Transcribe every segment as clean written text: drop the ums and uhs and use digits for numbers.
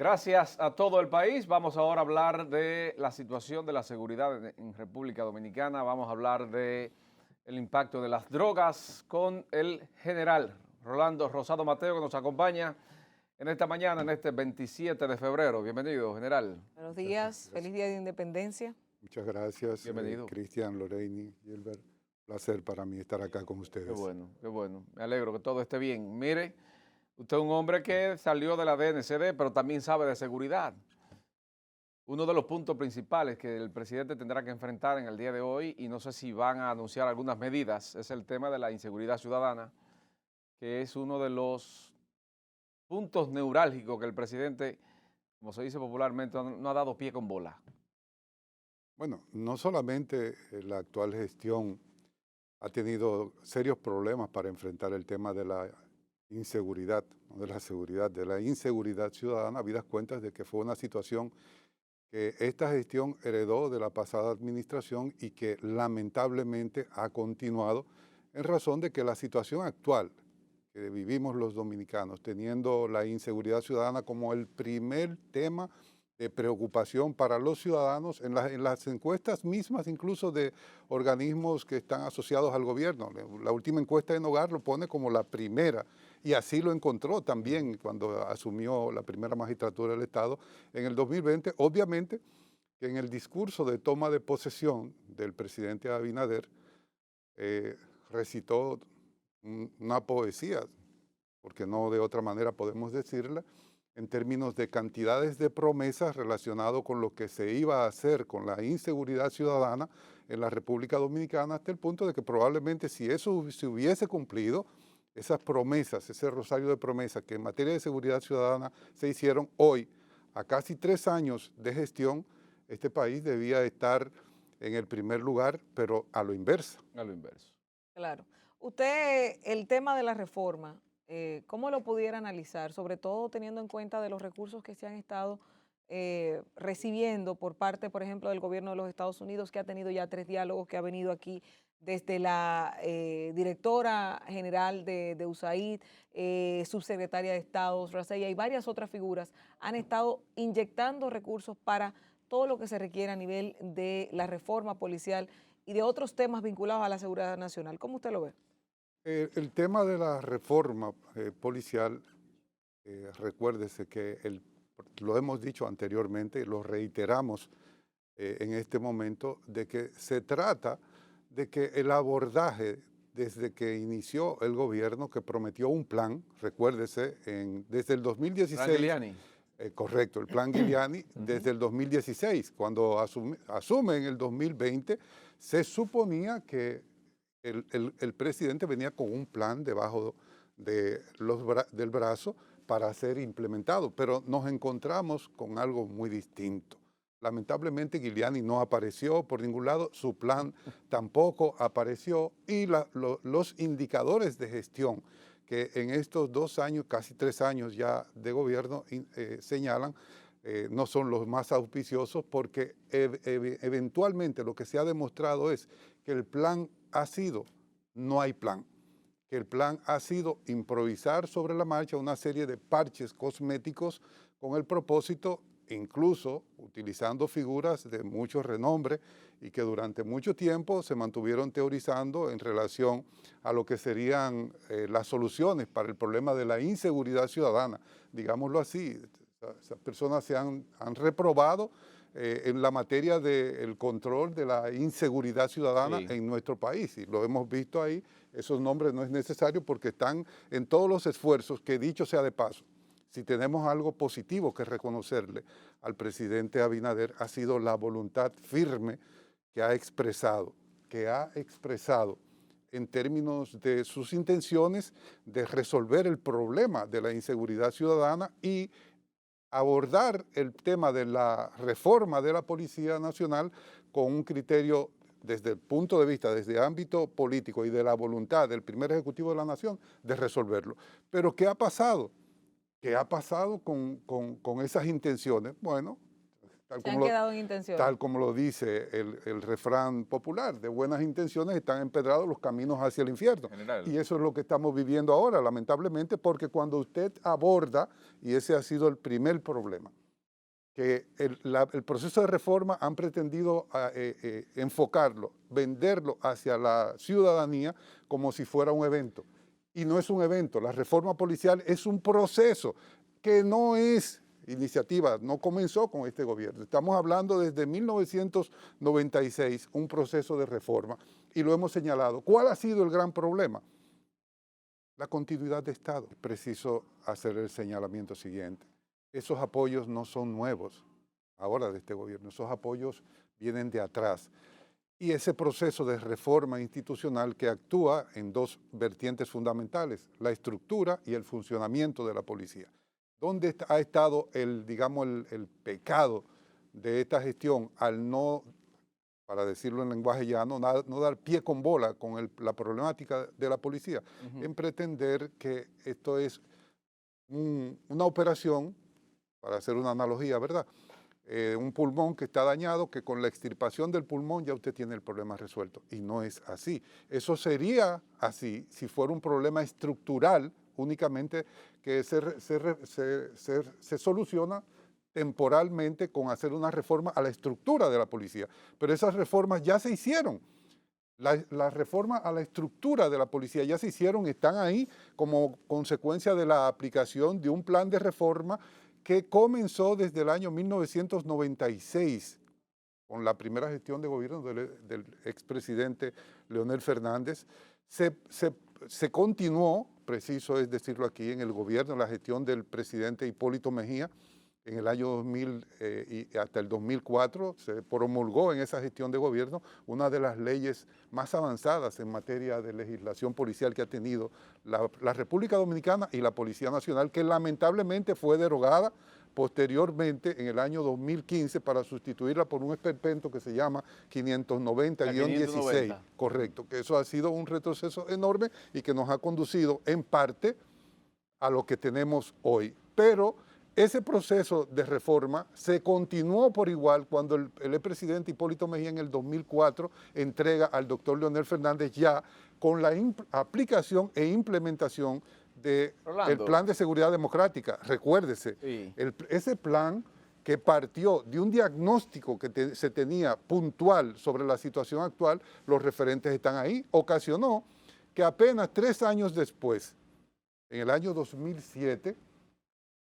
Gracias a todo el país. Vamos ahora a hablar de la situación de la seguridad en República Dominicana. Vamos a hablar de el impacto de las drogas con el general Rolando Rosado Mateo, que nos acompaña en esta mañana, en este 27 de febrero. Bienvenido, general. Buenos Muchas días, gracias. feliz día de independencia. Muchas gracias, Bienvenido. Cristian, Loreni, Gilbert. Placer para mí estar acá con Qué ustedes. bueno, qué bueno. Me alegro que todo esté bien. Mire, usted es un hombre que salió de la DNCD, pero también sabe de seguridad. Uno de los puntos principales que el presidente tendrá que enfrentar en el día de hoy, y no sé si van a anunciar algunas medidas, es el tema de la inseguridad ciudadana, que es uno de los puntos neurálgicos que el presidente, como se dice popularmente, no ha dado pie con bola. Bueno, no solamente la actual gestión ha tenido serios problemas para enfrentar el tema de la inseguridad, no de la seguridad, de la inseguridad ciudadana, habidas cuentas de que fue una situación que esta gestión heredó de la pasada administración y que lamentablemente ha continuado en razón de que la situación actual que vivimos los dominicanos, teniendo la inseguridad ciudadana como el primer tema de preocupación para los ciudadanos en las encuestas mismas, incluso de organismos que están asociados al gobierno. La última encuesta en Hogar lo pone como la primera, y así lo encontró también cuando asumió la primera magistratura del Estado en el 2020. Obviamente que en el discurso de toma de posesión del presidente Abinader recitó una poesía, porque no de otra manera podemos decirla, en términos de cantidades de promesas relacionado con lo que se iba a hacer con la inseguridad ciudadana en la República Dominicana, hasta el punto de que probablemente si eso se hubiese cumplido, esas promesas, ese rosario de promesas que en materia de seguridad ciudadana se hicieron hoy, a casi 3 años de gestión, este país debía estar en el primer lugar, pero a lo inverso. A lo inverso. Claro. Usted, el tema de la reforma, ¿cómo lo pudiera analizar? Sobre todo teniendo en cuenta de los recursos que se han estado recibiendo por parte, por ejemplo, del gobierno de los Estados Unidos, que ha tenido ya 3 diálogos, que ha venido aquí desde la directora general de USAID, subsecretaria de Estado, Raceya, y varias otras figuras, han estado inyectando recursos para todo lo que se requiere a nivel de la reforma policial y de otros temas vinculados a la seguridad nacional. ¿Cómo usted lo ve? El tema de la reforma policial, recuérdese que lo hemos dicho anteriormente, lo reiteramos en este momento, de que se trata de que el abordaje desde que inició el gobierno, que prometió un plan, recuérdese, desde el 2016, Frangeliani. correcto, el plan Giuliani, Ujú. desde el 2016, cuando asume en el 2020, se suponía que el presidente venía con un plan debajo del brazo para ser implementado, pero nos encontramos con algo muy distinto. Lamentablemente Giuliani no apareció por ningún lado, su plan tampoco apareció, y los indicadores de gestión que en estos 2 años, casi 3 años ya de gobierno, señalan, no son los más auspiciosos, porque eventualmente lo que se ha demostrado es que el plan ha sido, no hay plan, que el plan ha sido improvisar sobre la marcha una serie de parches cosméticos con el propósito, incluso utilizando figuras de mucho renombre y que durante mucho tiempo se mantuvieron teorizando en relación a lo que serían las soluciones para el problema de la inseguridad ciudadana, digámoslo así. Esas personas han reprobado en la materia del control de la inseguridad ciudadana Sí. en nuestro país, y lo hemos visto ahí. Esos nombres no es necesario porque están en todos los esfuerzos, que dicho sea de paso, si tenemos algo positivo que reconocerle al presidente Abinader, ha sido la voluntad firme que ha expresado en términos de sus intenciones de resolver el problema de la inseguridad ciudadana y abordar el tema de la reforma de la Policía Nacional con un criterio desde el punto de vista, desde el ámbito político y de la voluntad del primer ejecutivo de la nación de resolverlo. Pero ¿qué ha pasado? ¿Qué ha pasado con esas intenciones? Bueno, Se han quedado en intenciones. Tal como lo dice el refrán popular, de buenas intenciones están empedrados los caminos hacia el infierno. General. Y eso es lo que estamos viviendo ahora, lamentablemente, porque cuando usted aborda, y ese ha sido el primer problema, que el proceso de reforma han pretendido enfocarlo, venderlo hacia la ciudadanía como si fuera un evento. Y no es un evento, la reforma policial es un proceso que no es iniciativa, no comenzó con este gobierno. Estamos hablando desde 1996, un proceso de reforma, y lo hemos señalado. ¿Cuál ha sido el gran problema? La continuidad de Estado. Es preciso hacer el señalamiento siguiente. Esos apoyos no son nuevos ahora de este gobierno, esos apoyos vienen de atrás. Y ese proceso de reforma institucional que actúa en dos vertientes fundamentales, la estructura y el funcionamiento de la policía. ¿Dónde ha estado el pecado de esta gestión al no, para decirlo en lenguaje llano, no dar pie con bola con la problemática de la policía? En pretender que esto es una operación, para hacer una analogía, ¿verdad? Un pulmón que está dañado, que con la extirpación del pulmón ya usted tiene el problema resuelto. Y no es así. Eso sería así si fuera un problema estructural únicamente que se soluciona temporalmente con hacer una reforma a la estructura de la policía. Pero esas reformas ya se hicieron. Las reformas a la estructura de la policía ya se hicieron, están ahí como consecuencia de la aplicación de un plan de reforma que comenzó desde el año 1996 con la primera gestión de gobierno del expresidente Leonel Fernández. Se continuó, preciso es decirlo aquí, en el gobierno, en la gestión del presidente Hipólito Mejía, en el año 2000 y hasta el 2004 se promulgó en esa gestión de gobierno una de las leyes más avanzadas en materia de legislación policial que ha tenido la República Dominicana y la Policía Nacional, que lamentablemente fue derogada posteriormente en el año 2015 para sustituirla por un esperpento que se llama 590-16. Correcto, que eso ha sido un retroceso enorme y que nos ha conducido en parte a lo que tenemos hoy. Pero ese proceso de reforma se continuó por igual cuando el expresidente Hipólito Mejía en el 2004 entrega al doctor Leonel Fernández ya con la aplicación e implementación del Plan de Seguridad Democrática. Recuérdese, sí. Ese plan que partió de un diagnóstico que se tenía puntual sobre la situación actual, los referentes están ahí, ocasionó que apenas 3 años después, en el año 2007,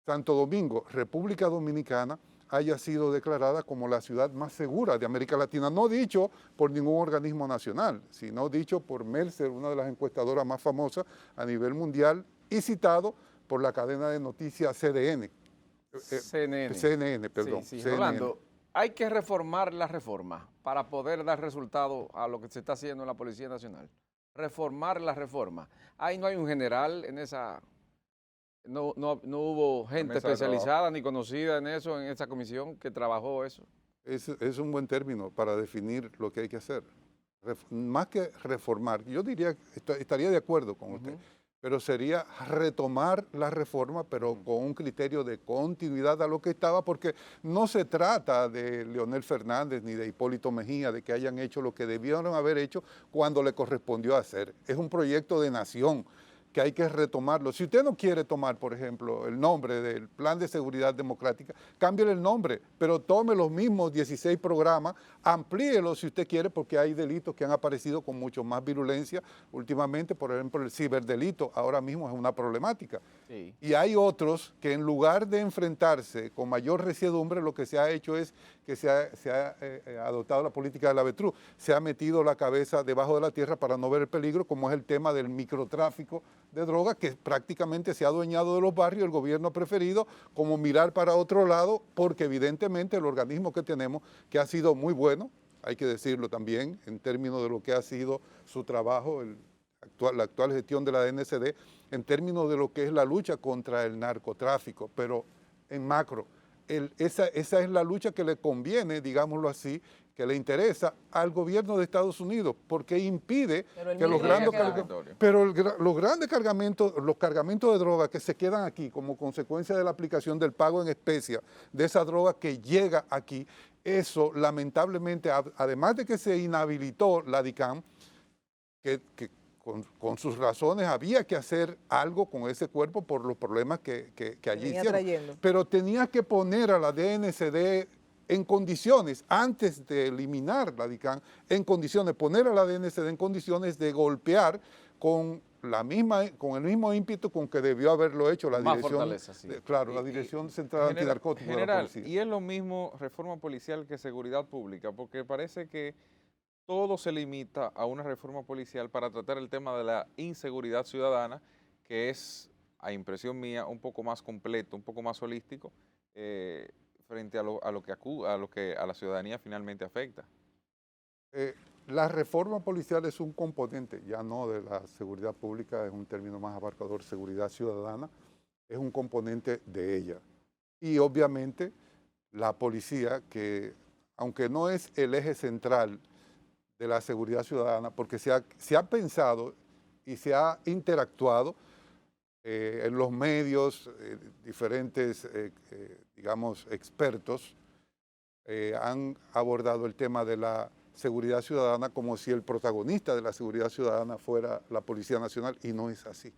Santo Domingo, República Dominicana, haya sido declarada como la ciudad más segura de América Latina, no dicho por ningún organismo nacional, sino dicho por Mercer, una de las encuestadoras más famosas a nivel mundial, y citado por la cadena de noticias CNN. CNN, perdón. Sí, sí. CNN. Rolando, hay que reformar la reforma para poder dar resultado a lo que se está haciendo en la Policía Nacional. Reformar la reforma. Ahí no hay un general en esa... No hubo gente especializada ni conocida en eso, en esa comisión que trabajó eso. Es un buen término para definir lo que hay que hacer. Más que reformar, yo diría, estaría de acuerdo con usted, pero sería retomar la reforma, pero con un criterio de continuidad a lo que estaba, porque no se trata de Leonel Fernández ni de Hipólito Mejía, de que hayan hecho lo que debieron haber hecho cuando le correspondió hacer. Es un proyecto de nación que hay que retomarlo. Si usted no quiere tomar, por ejemplo, el nombre del Plan de Seguridad Democrática, cámbiale el nombre, pero tome los mismos 16 programas, amplíelos si usted quiere, porque hay delitos que han aparecido con mucho más virulencia últimamente. Por ejemplo, el ciberdelito ahora mismo es una problemática. Sí. Y hay otros que en lugar de enfrentarse con mayor resiedumbre, lo que se ha hecho es que se ha adoptado la política del avestruz, se ha metido la cabeza debajo de la tierra para no ver el peligro, como es el tema del microtráfico de drogas, que prácticamente se ha adueñado de los barrios. El gobierno ha preferido como mirar para otro lado, porque evidentemente el organismo que tenemos, que ha sido muy bueno, hay que decirlo también, en términos de lo que ha sido su trabajo, la actual gestión de la DNCD, en términos de lo que es la lucha contra el narcotráfico, pero en macro, esa es la lucha que le conviene, digámoslo así, que le interesa al gobierno de Estados Unidos, porque impide Pero el que los mismo grandes, ya queda- pero los grandes cargamentos, los cargamentos de droga que se quedan aquí como consecuencia de la aplicación del pago en especia de esa droga que llega aquí, eso lamentablemente, además de que se inhabilitó la DICAM, que con sus razones había que hacer algo con ese cuerpo por los problemas que allí venía hicieron. trayendo. Pero tenía que poner a la DNCD en condiciones, antes de eliminar la DICAM, en condiciones, poner a la DNCD en condiciones de golpear con el mismo ímpetu con que debió haberlo hecho la Más dirección, fortaleza, sí. claro, la Dirección Central Antinarcóticos de la General, Policía. y es lo mismo reforma policial que seguridad pública, porque parece que todo se limita a una reforma policial para tratar el tema de la inseguridad ciudadana, que es, a impresión mía, un poco más completo, un poco más holístico, frente a lo que a la ciudadanía finalmente afecta. La reforma policial es un componente, ya no de la seguridad pública, es un término más abarcador, seguridad ciudadana, es un componente de ella. Y obviamente la policía, que aunque no es el eje central de la seguridad ciudadana, porque se ha pensado y se ha interactuado en los medios, diferentes, digamos, expertos han abordado el tema de la seguridad ciudadana como si el protagonista de la seguridad ciudadana fuera la Policía Nacional, y no es así.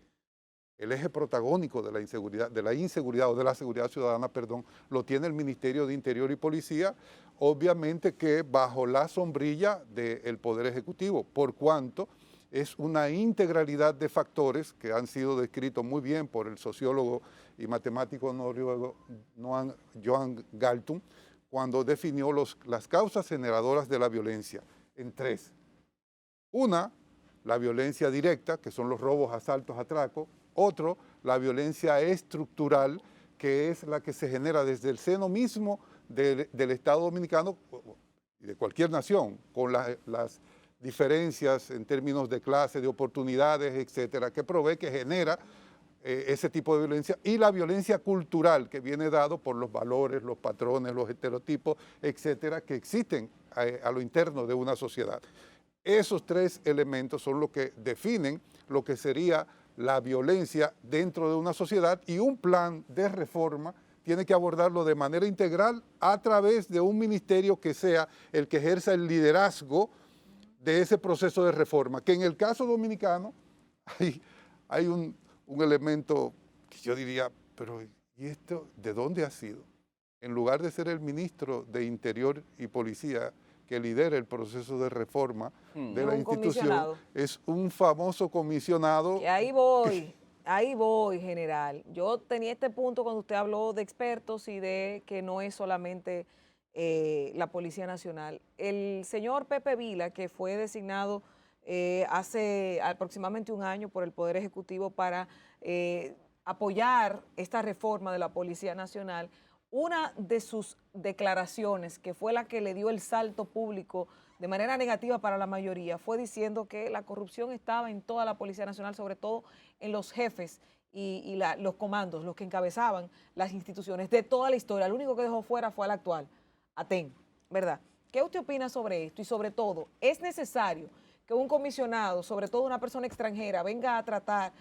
El eje protagónico de la inseguridad o de la seguridad ciudadana, perdón, lo tiene el Ministerio de Interior y Policía, obviamente que bajo la sombrilla del Poder Ejecutivo, por cuanto es una integralidad de factores que han sido descritos muy bien por el sociólogo y matemático noruego Johan Galtung, cuando definió las causas generadoras de la violencia en tres. Una, la violencia directa, que son los robos, asaltos, atracos. Otro, la violencia estructural, que es la que se genera desde el seno mismo del Estado Dominicano y de cualquier nación, con las diferencias en términos de clase, de oportunidades, etcétera, que provee, que genera ese tipo de violencia, y la violencia cultural, que viene dado por los valores, los patrones, los estereotipos, etcétera, que existen a lo interno de una sociedad. Esos tres elementos son los que definen lo que sería la violencia dentro de una sociedad, y un plan de reforma tiene que abordarlo de manera integral a través de un ministerio que sea el que ejerza el liderazgo de ese proceso de reforma, que en el caso dominicano hay un elemento que yo diría, pero ¿y esto de dónde ha sido? En lugar de ser el ministro de Interior y Policía que lidera el proceso de reforma de la institución, es un famoso comisionado. Y ahí voy, general. Yo tenía este punto cuando usted habló de expertos y de que no es solamente la Policía Nacional. El señor Pepe Vila, que fue designado hace aproximadamente un año por el Poder Ejecutivo para apoyar esta reforma de la Policía Nacional, una de sus declaraciones, que fue la que le dio el salto público de manera negativa para la mayoría, fue diciendo que la corrupción estaba en toda la Policía Nacional, sobre todo en los jefes y los comandos, los que encabezaban las instituciones de toda la historia. El único que dejó fuera fue al actual, Aten, ¿verdad? ¿Qué usted opina sobre esto? Y sobre todo, ¿es necesario que un comisionado, sobre todo una persona extranjera, venga a tratar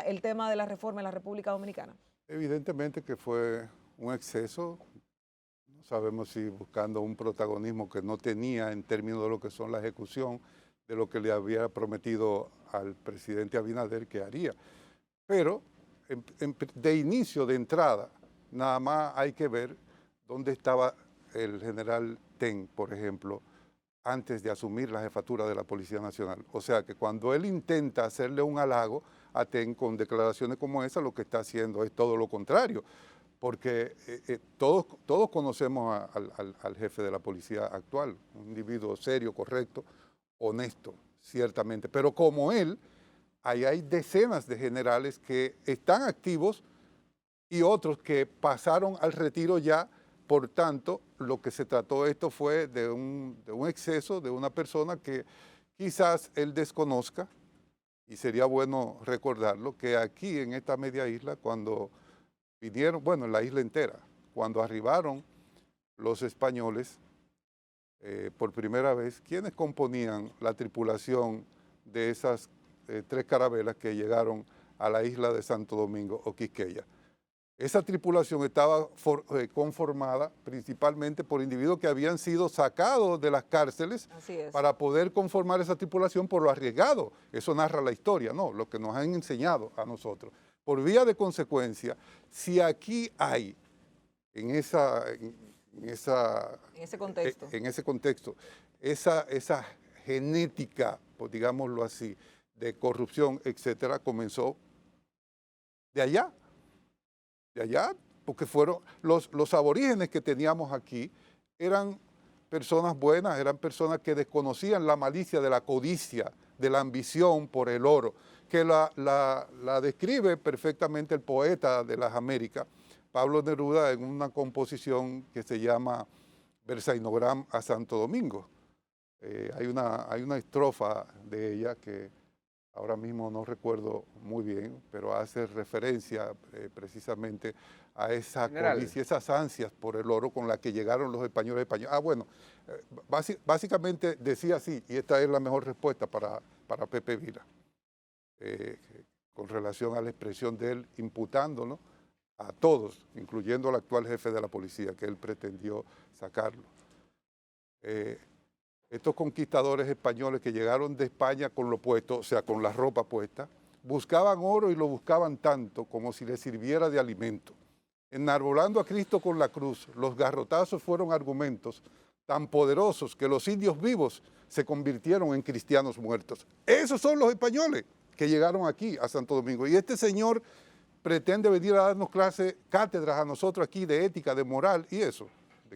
el tema de la reforma en la República Dominicana? Evidentemente que fue un exceso, no sabemos si buscando un protagonismo que no tenía en términos de lo que son la ejecución de lo que le había prometido al presidente Abinader que haría. Pero de inicio, de entrada, nada más hay que ver dónde estaba el general Ten, por ejemplo, antes de asumir la jefatura de la Policía Nacional. O sea que cuando él intenta hacerle un halago a Ten con declaraciones como esa, lo que está haciendo es todo lo contrario, porque todos conocemos al jefe de la policía actual, un individuo serio, correcto, honesto, ciertamente, pero como él, ahí hay decenas de generales que están activos y otros que pasaron al retiro ya. Por tanto, lo que se trató esto fue de un exceso de una persona que quizás él desconozca, y sería bueno recordarlo, que aquí en esta media isla, cuando vinieron, bueno, en la isla entera, cuando arribaron los españoles por primera vez, ¿quiénes componían la tripulación de esas 3 carabelas que llegaron a la isla de Santo Domingo o Quisqueya? Esa tripulación estaba conformada principalmente por individuos que habían sido sacados de las cárceles para poder conformar esa tripulación por lo arriesgado. Eso narra la historia, ¿no? Lo que nos han enseñado a nosotros. Por vía de consecuencia, si aquí hay en ese contexto esa genética, pues, digámoslo así, de corrupción, etcétera, comenzó de allá, porque fueron los aborígenes que teníamos aquí, eran personas buenas, eran personas que desconocían la malicia de la codicia, de la ambición por el oro, que la describe perfectamente el poeta de las Américas, Pablo Neruda, en una composición que se llama Versainogram a Santo Domingo. Hay una estrofa de ella que ahora mismo no recuerdo muy bien, pero hace referencia precisamente a esa codicia, esas ansias por el oro con las que llegaron los españoles. Básicamente decía así, y esta es la mejor respuesta para Pepe Vila, con relación a la expresión de él imputándolo a todos, incluyendo al actual jefe de la policía, que él pretendió sacarlo. Estos conquistadores españoles que llegaron de España con lo puesto, o sea, con la ropa puesta, buscaban oro y lo buscaban tanto como si les sirviera de alimento. Enarbolando a Cristo con la cruz, los garrotazos fueron argumentos tan poderosos que los indios vivos se convirtieron en cristianos muertos. Esos son los españoles que llegaron aquí a Santo Domingo. Y este señor pretende venir a darnos cátedras a nosotros aquí de ética, de moral y eso,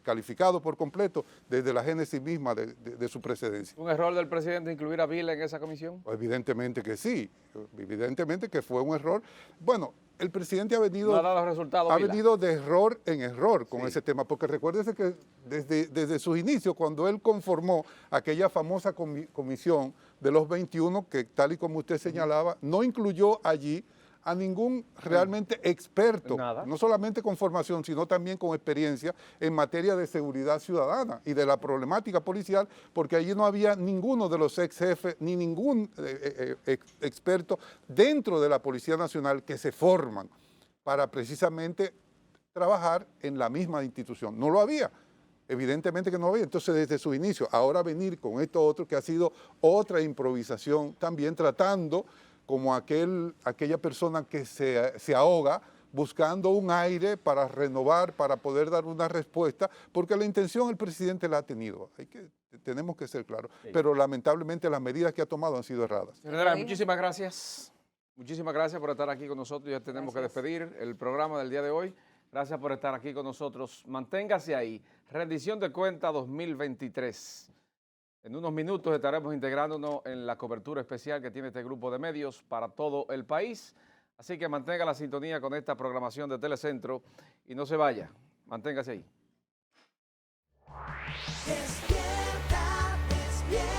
calificado por completo desde la génesis misma de su precedencia. ¿Un error del presidente incluir a Vila en esa comisión? Evidentemente que sí, evidentemente que fue un error. Bueno, el presidente ha venido, no ha dado resultados, venido de error en error con ese tema, porque recuérdese que desde sus inicios, cuando él conformó aquella famosa comisión de los 21, que tal y como usted señalaba, no incluyó allí a ningún realmente experto, no solamente con formación, sino también con experiencia en materia de seguridad ciudadana y de la problemática policial, porque allí no había ninguno de los ex jefes ni ningún experto dentro de la Policía Nacional que se forman para precisamente trabajar en la misma institución. No lo había. Evidentemente que no había. Entonces, desde su inicio, ahora venir con esto otro que ha sido otra improvisación, también tratando como aquella persona que se ahoga buscando un aire para renovar, para poder dar una respuesta, porque la intención el presidente la ha tenido, tenemos que ser claros, pero lamentablemente las medidas que ha tomado han sido erradas. General, muchísimas gracias. Muchísimas gracias por estar aquí con nosotros. Ya tenemos que despedir el programa del día de hoy. Gracias por estar aquí con nosotros. Manténgase ahí. Rendición de cuentas 2023. En unos minutos estaremos integrándonos en la cobertura especial que tiene este grupo de medios para todo el país. Así que mantenga la sintonía con esta programación de Telecentro y no se vaya. Manténgase ahí. Despierta, despierta.